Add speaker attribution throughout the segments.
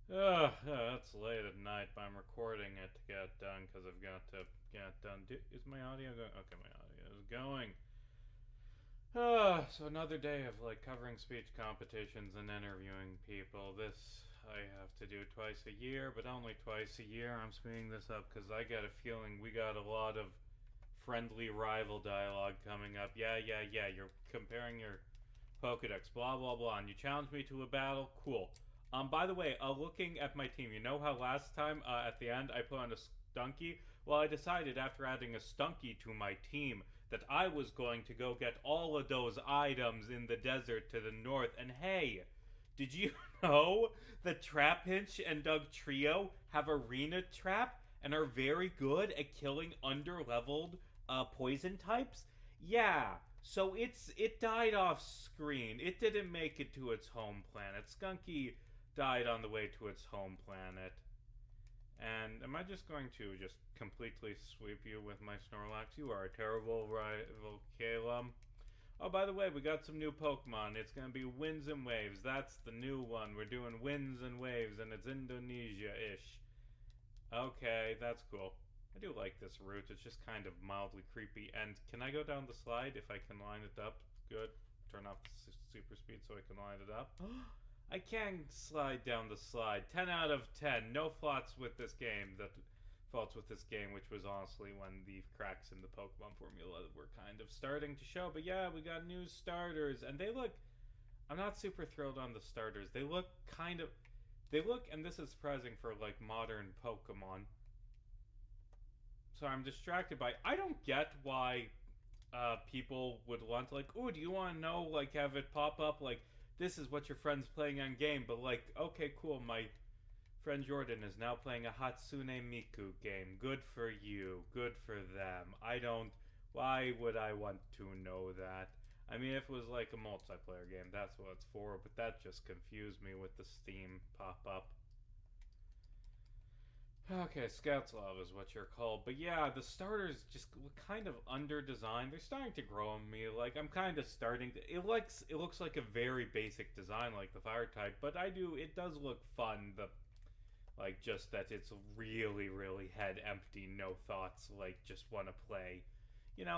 Speaker 1: It's late at night, but I'm recording it to get done because I've got to get done. Is my audio going? Okay, my audio is going. So another day of like covering speech competitions and interviewing people. This I have to do twice a year, but only twice a year. I'm speeding this up because I got a feeling we got a lot of friendly rival dialogue coming up. Yeah. You're comparing your Pokedex, blah blah blah, and you challenge me to a battle. Cool. By the way, looking at my team, you know how last time at the end I put on a Stunky? Well, I decided after adding a Stunky to my team that I was going to go get all of those items in the desert to the north. And hey, did you know that Trapinch and Doug Trio have Arena Trap and are very good at killing underleveled poison types? Yeah, so it died off screen. It didn't make it to its home planet. Skunky died on the way to its home planet. And am I just going to just completely sweep you with my Snorlax? You are a terrible rival, Calum. Oh, by the way, we got some new Pokemon. It's going to be Winds and Waves. That's the new one. We're doing Winds and Waves, and it's Indonesia-ish. Okay, that's cool. I do like this route. It's just kind of mildly creepy. And can I go down the slide if I can line it up? Good. Turn off the super speed so I can line it up. I can slide down the slide. 10 out of 10. No faults with this game. Which was honestly when the cracks in the Pokemon formula were kind of starting to show. But yeah, we got new starters, and they look. I'm not super thrilled on the starters. They look kind of. They look, and this is surprising for like modern Pokemon. So I'm distracted by. I don't get why people would want like, oh, do you want to know like have it pop up like this is what your friend's playing on game, but like, okay, cool, my friend Jordan is now playing a Hatsune Miku game. Good for you. Good for them. I don't. Why would I want to know that? I mean, if it was like a multiplayer game, that's what it's for, but that just confused me with the Steam pop up. Okay, Scouts Love is what you're called. But yeah, the starters just look kind of under designed. They're starting to grow on me. Like I'm kind of starting to it looks like a very basic design like the fire type, but it does look fun. The like just that it's really head empty, no thoughts, like just want to play.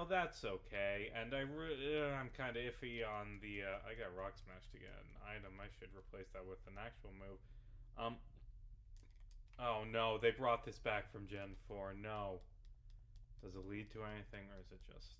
Speaker 1: That's okay. And I'm kind of iffy on the I got Rock Smash to get an item. I should replace that with an actual move. Um Oh no, they brought this back from Gen 4. No. Does it lead to anything or is it just.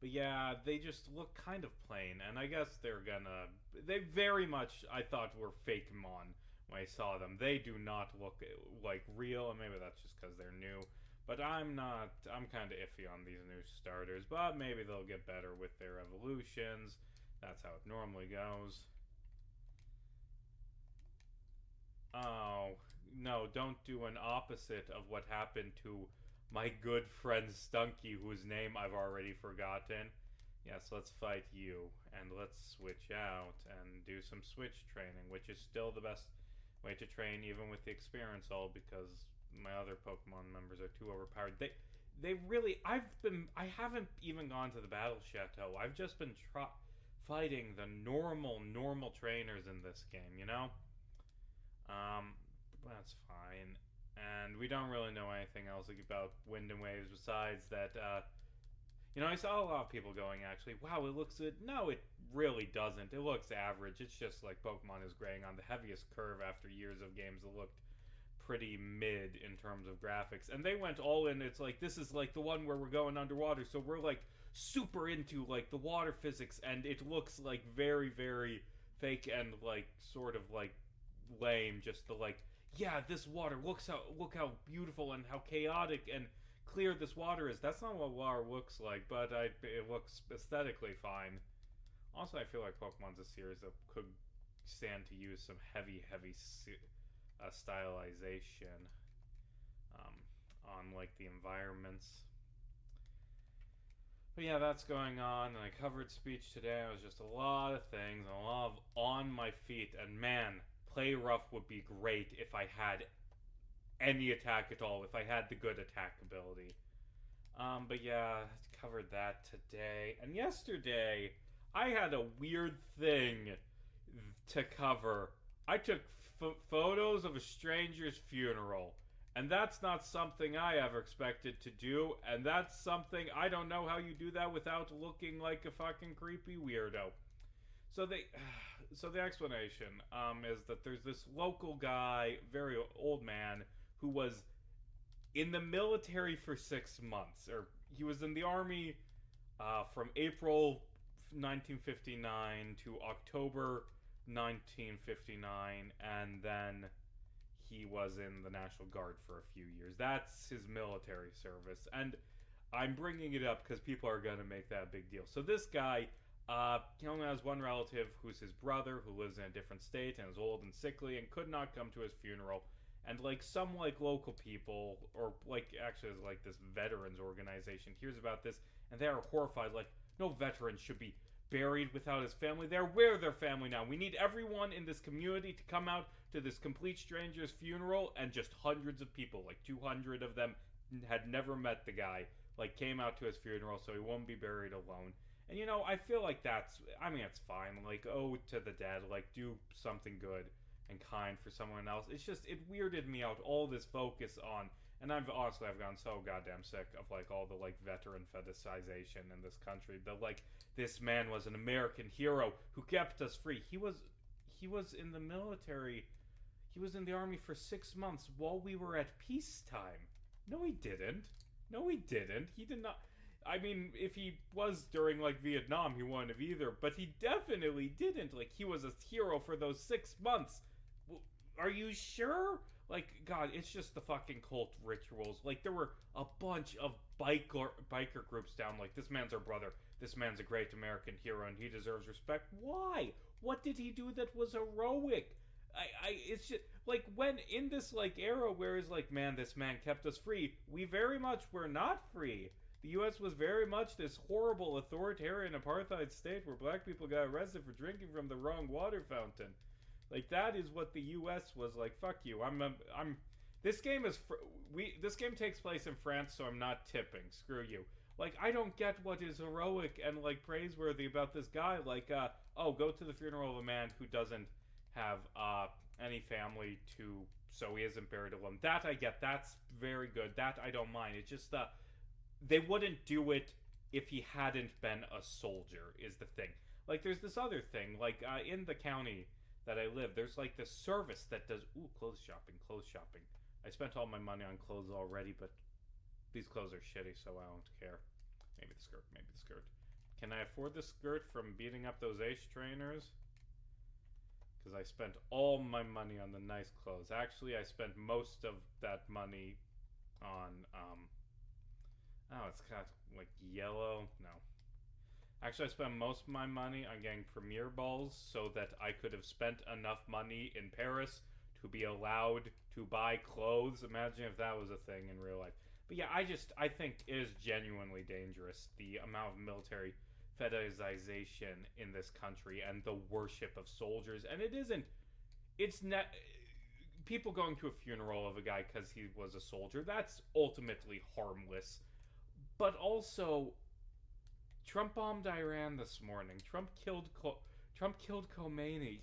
Speaker 1: But yeah, they just look kind of plain, and I guess they're gonna. They very much, I thought, were fake Mon when I saw them. They do not look like real, and maybe that's just because they're new. But I'm not. I'm kind of iffy on these new starters, but maybe they'll get better with their evolutions. That's how it normally goes. Oh, no, don't do an opposite of what happened to my good friend Stunky, whose name I've already forgotten. Yes, let's fight you, and let's switch out and do some switch training, which is still the best way to train, even with the experience all, because my other Pokemon members are too overpowered. They really, I haven't even gone to the Battle Chateau. I've just been fighting the normal trainers in this game, you know? Um, that's fine. And we don't really know anything else about Wind and Waves besides that. I saw a lot of people going actually, wow, it looks good. No, it really doesn't. It looks average. It's just like Pokemon is grading on the heaviest curve after years of games that looked pretty mid in terms of graphics. And they went all in. It's like, this is like the one where we're going underwater. So we're like super into like the water physics. And it looks like very fake and like sort of like lame, just the like, yeah, this water look how beautiful and how chaotic and clear this water is. That's not what water looks like, but it looks aesthetically fine. Also, I feel like Pokemon's a series that could stand to use some heavy stylization um, on like the environments. But yeah, that's going on, and I covered speech today. It was just a lot of things, and a lot of on my feet. And man, play rough would be great if I had any attack at all, if I had the good attack ability. But yeah, covered that today. And yesterday, I had a weird thing to cover I took photos of a stranger's funeral. And that's not something I ever expected to do. And that's something I don't know how you do that without looking like a fucking creepy weirdo. So so the explanation is that there's this local guy, very old man, who was in the military for 6 months, or he was in the army from April 1959 to October 1959, and then he was in the National Guard for a few years. That's his military service, and I'm bringing it up because people are going to make that a big deal. So this guy, he only has one relative who's his brother, who lives in a different state and is old and sickly and could not come to his funeral. And like some like local people, or like actually it's like this veterans organization hears about this, and they are horrified. Like, no veteran should be buried without his family. They're with their family now. We need everyone in this community to come out to this complete stranger's funeral. And just hundreds of people, like 200 of them, had never met the guy, like came out to his funeral, so he won't be buried alone. And you know, I feel like it's fine. Like, oh, to the dead, like do something good and kind for someone else. It's just, it weirded me out, all this focus on, and I've gone so goddamn sick of like all the like veteran fetishization in this country. That like this man was an American hero who kept us free. He was in the military. He was in the army for 6 months while we were at peacetime. No, he didn't. No, he didn't. He did not. I mean, if he was during like Vietnam, he wouldn't have either. But he definitely didn't. Like, he was a hero for those 6 months. Are you sure? Like, God, it's just the fucking cult rituals. Like, there were a bunch of biker groups down. Like, this man's our brother. This man's a great American hero, and he deserves respect. Why? What did he do that was heroic? It's just like, when in this like era where it's like, man, this man kept us free. We very much were not free. The U.S. was very much this horrible authoritarian apartheid state where black people got arrested for drinking from the wrong water fountain. Like, that is what the U.S. was like. Fuck you. This game takes place in France, so I'm not tipping. Screw you. Like, I don't get what is heroic and like praiseworthy about this guy. Like, go to the funeral of a man who doesn't have any family so he isn't buried alone. That I get. That's very good. That I don't mind. It's just they wouldn't do it if he hadn't been a soldier, is the thing. Like, there's this other thing. Like, in the county that I live, there's like this service that does clothes shopping. I spent all my money on clothes already, but these clothes are shitty, so I don't care. Maybe the skirt. Can I afford the skirt from beating up those ace trainers? Because I spent all my money on the nice clothes. Actually, I spent most of that money on it's kind of like yellow. No. Actually, I spent most of my money on getting Premier Balls so that I could have spent enough money in Paris to be allowed to buy clothes. Imagine if that was a thing in real life. But yeah, I think it is genuinely dangerous, the amount of military fetishization in this country and the worship of soldiers. And it's not people going to a funeral of a guy because he was a soldier. That's ultimately harmless. But also, Trump bombed Iran this morning. Trump killed Khomeini.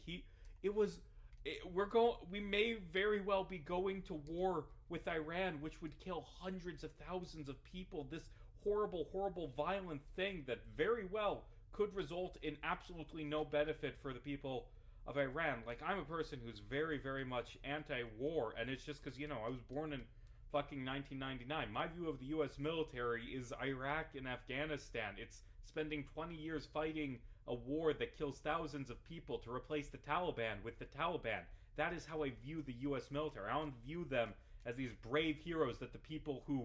Speaker 1: We may very well be going to war with Iran, which would kill hundreds of thousands of people. This horrible, horrible, violent thing that very well could result in absolutely no benefit for the people of Iran. Like, I'm a person who's very, very much anti-war, and it's just because, I was born in fucking 1999. My view of the U.S. military is Iraq and Afghanistan. It's spending 20 years fighting a war that kills thousands of people to replace the Taliban with the Taliban. That is how I view the U.S. military. I don't view them as these brave heroes that the people who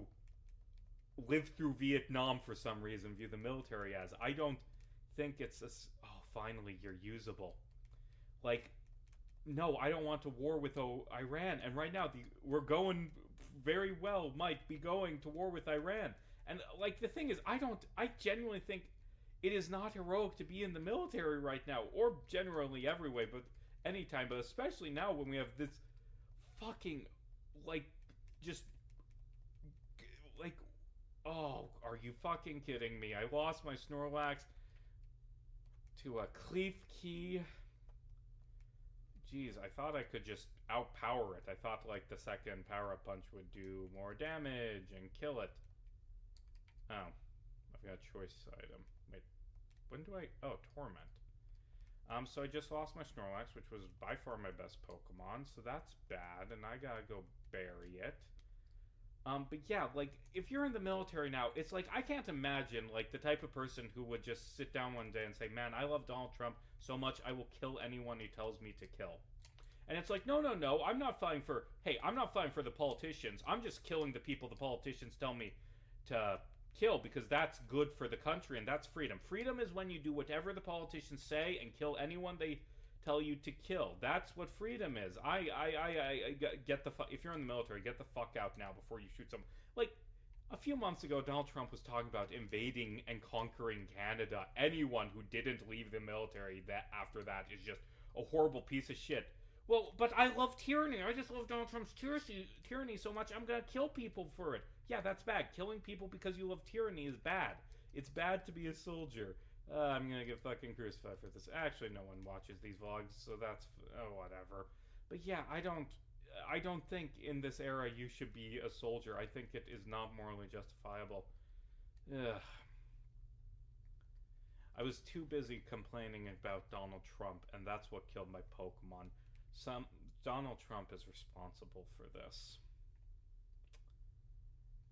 Speaker 1: lived through Vietnam for some reason view the military as. I don't think it's finally you're usable. Like, no, I don't want to war with Iran. And right now, we're going very well, might be going to war with Iran. And like, the thing is, I genuinely think it is not heroic to be in the military right now, or generally everywhere, but anytime, but especially now when we have this fucking, like, just, like, oh, are you fucking kidding me? I lost my Snorlax to a Cleef Key. geez, I thought I could just outpower it. I thought, like, the second power-up punch would do more damage and kill it. Oh. I've got a choice item. Wait. When do I... Oh, Torment. So I just lost my Snorlax, which was by far my best Pokemon, so that's bad, and I gotta go bury it. But yeah, like, if you're in the military now, it's like, I can't imagine, like, the type of person who would just sit down one day and say, man, I love Donald Trump so much, I will kill anyone he tells me to kill. And it's like, no, I'm not fighting for, hey, I'm not fighting for the politicians, I'm just killing the people the politicians tell me to kill, because that's good for the country, and that's freedom. Freedom is when you do whatever the politicians say and kill anyone they tell you to kill. That's what freedom is. I get the if you're in the military, get the fuck out now before you shoot someone. Like, a few months ago, Donald Trump was talking about invading and conquering Canada. Anyone who didn't leave the military after that is just a horrible piece of shit. Well, but I love tyranny. I just love Donald Trump's tyranny so much, I'm gonna kill people for it. Yeah, that's bad. Killing people because you love tyranny is bad. It's bad to be a soldier. I'm gonna get fucking crucified for this. Actually, no one watches these vlogs, so that's whatever. But yeah, I don't think in this era you should be a soldier. I think it is not morally justifiable. Ugh. I was too busy complaining about Donald Trump, and that's what killed my Pokemon. Donald Trump is responsible for this.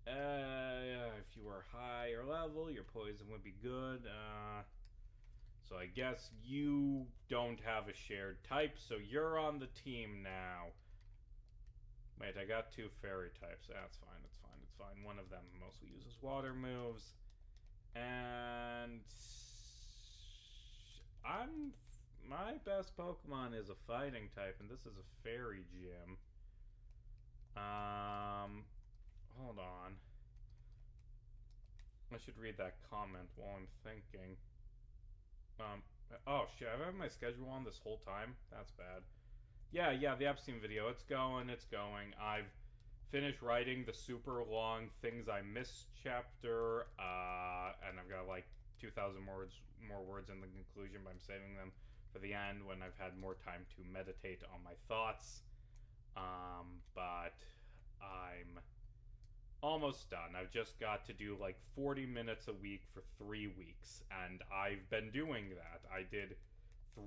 Speaker 1: If you were higher level, your poison would be good. So I guess you don't have a shared type, so you're on the team now. Wait, I got 2 fairy types. That's fine, it's fine. One of them mostly uses water moves. And my best Pokemon is a fighting type, and this is a fairy gym. Hold on. I should read that comment while I'm thinking. Oh shit, I've had my schedule on this whole time? That's bad. Yeah, the Epstein video, it's going. I've finished writing the super long Things I Missed chapter, and I've got like 2,000 more words in the conclusion, but I'm saving them for the end when I've had more time to meditate on my thoughts. But I'm almost done. I've just got to do like 40 minutes a week for 3 weeks, and I've been doing that. I did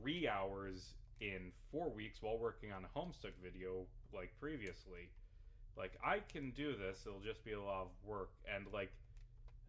Speaker 1: 3 hours in 4 weeks while working on a Homestuck video like previously. Like, I can do this, it'll just be a lot of work, and like,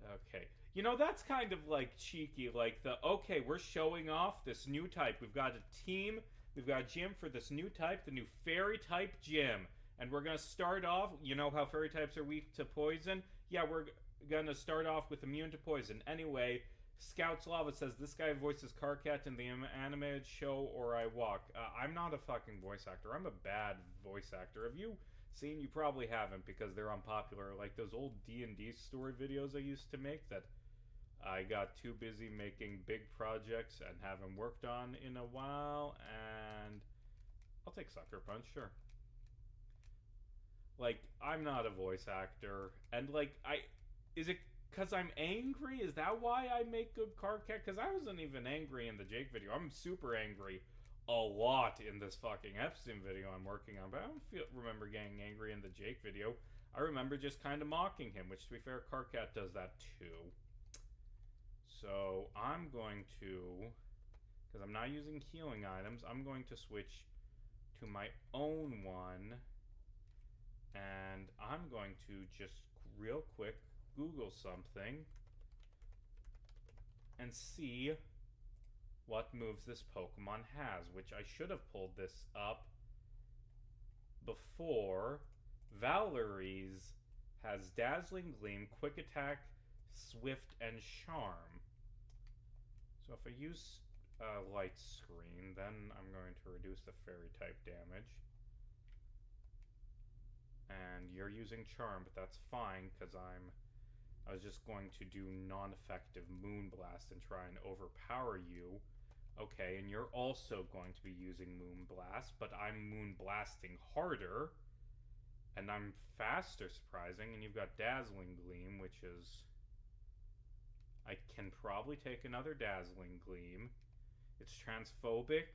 Speaker 1: okay. You know, that's kind of like cheeky, like okay, we're showing off this new type. We've got a team, we've got a gym for this new type, the new fairy type gym. And we're going to start off, you know how fairy types are weak to poison? Yeah, we're going to start off with immune to poison. Anyway, Scouts Lava says, this guy voices Carcat in the animated show Or I Walk. I'm not a fucking voice actor. I'm a bad voice actor. Have you seen? You probably haven't, because they're unpopular. Like those old D&D story videos I used to make that I got too busy making big projects and haven't worked on in a while. And I'll take Sucker Punch, sure. Like, I'm not a voice actor, and like, is it because I'm angry? Is that why I make good Carcat? Because I wasn't even angry in the Jake video. I'm super angry a lot in this fucking Epstein video I'm working on, but I don't remember getting angry in the Jake video. I remember just kind of mocking him, which, to be fair, Carcat does that too. So, I'm going to, because I'm not using healing items, I'm going to switch to my own one. And I'm going to just real quick Google something and see what moves this Pokemon has, which I should have pulled this up before. Valerie's has Dazzling Gleam, Quick Attack, Swift, and Charm. So if I use Light Screen, then I'm going to reduce the Fairy type damage. And you're using Charm, but that's fine, because I was just going to do non-effective Moonblast and try and overpower you. Okay, and you're also going to be using Moonblast, but I'm Moonblasting harder. And I'm faster, surprising, and you've got Dazzling Gleam, which is... I can probably take another Dazzling Gleam. It's transphobic,